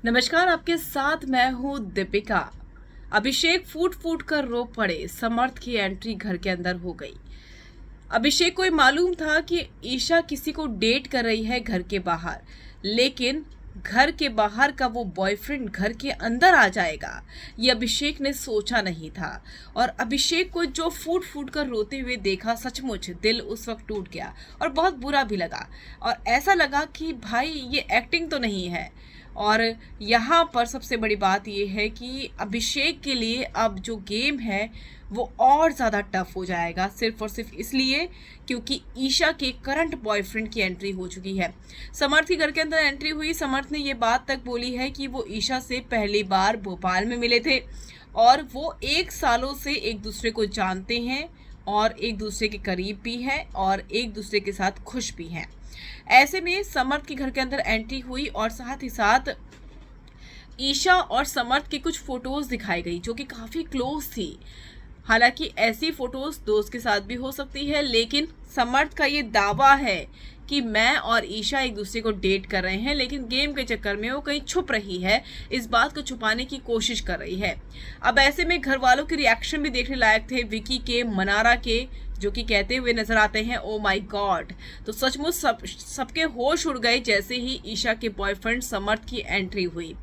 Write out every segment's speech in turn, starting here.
नमस्कार, आपके साथ मैं हूँ दीपिका। अभिषेक फूट फूट कर रो पड़े, समर्थ की एंट्री घर के अंदर हो गई। अभिषेक को ये मालूम था कि ईशा किसी को डेट कर रही है घर के बाहर, लेकिन घर के बाहर का वो बॉयफ्रेंड घर के अंदर आ जाएगा, ये अभिषेक ने सोचा नहीं था। और अभिषेक को जो फूट फूट कर रोते हुए देखा, सचमुच दिल उस वक्त टूट गया और बहुत बुरा भी लगा। और ऐसा लगा कि भाई ये एक्टिंग तो नहीं है। और यहाँ पर सबसे बड़ी बात ये है कि अभिषेक के लिए अब जो गेम है वो और ज़्यादा टफ हो जाएगा, सिर्फ और सिर्फ इसलिए क्योंकि ईशा के करंट बॉयफ्रेंड की एंट्री हो चुकी है। समर्थ के घर के अंदर एंट्री हुई। समर्थ ने ये बात तक बोली है कि वो ईशा से पहली बार भोपाल में मिले थे और वो 1 सालों से एक दूसरे को जानते हैं और एक दूसरे के करीब भी हैं और एक दूसरे के साथ खुश भी हैं। ऐसे में समर्थ के घर के अंदर एंट्री हुई और साथ ही साथ ईशा और समर्थ की कुछ फोटोज दिखाई गई जो कि काफी क्लोज थी। हालांकि ऐसी फोटोज दोस्त के साथ भी हो सकती है, लेकिन समर्थ का ये दावा है कि मैं और ईशा एक दूसरे को डेट कर रहे हैं, लेकिन गेम के चक्कर में वो कहीं छुप रही है, इस बात को छुपाने की कोशिश कर रही है। अब ऐसे में घर वालों के रिएक्शन भी देखने लायक थे, विकी के, मनारा के, जो कि कहते हुए नजर आते हैं ओ माय गॉड। तो सचमुच सबके होश उड़ गए जैसे ही ईशा के बॉयफ्रेंड समर्थ की एंट्री हुई।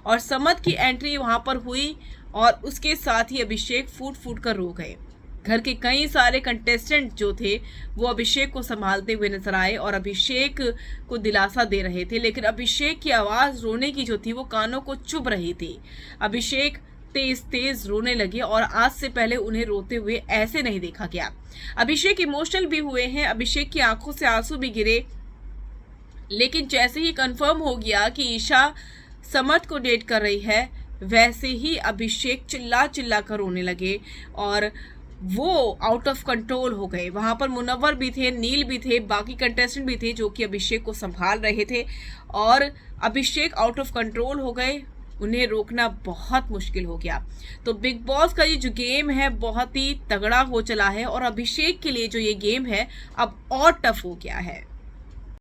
और समर्थ की एंट्री वहां पर हुई और उसके साथ ही अभिषेक फूट फूट कर रो गए। घर के कई सारे कंटेस्टेंट जो थे वो अभिषेक को संभालते हुए नजर आए और अभिषेक को दिलासा दे रहे थे, लेकिन अभिषेक की आवाज रोने की जो थी वो कानों को चुभ रही थी। अभिषेक तेज तेज रोने लगे और आज से पहले उन्हें रोते हुए ऐसे नहीं देखा गया। अभिषेक इमोशनल भी हुए हैं, अभिषेक की आंखों से आंसू भी गिरे, लेकिन जैसे ही कंफर्म हो गया कि ईशा समर्थ को डेट कर रही है, वैसे ही अभिषेक चिल्ला चिल्ला कर रोने लगे और वो आउट ऑफ कंट्रोल हो गए। वहां पर मुनव्वर भी थे, नील भी थे, बाकी कंटेस्टेंट भी थे जो कि अभिषेक को संभाल रहे थे और अभिषेक आउट ऑफ कंट्रोल हो गए। उन्हें रोकना बहुत मुश्किल हो गया। तो बिग बॉस का ये जो गेम है बहुत ही तगड़ा हो चला है और अभिषेक के लिए जो ये गेम है अब और टफ हो गया है।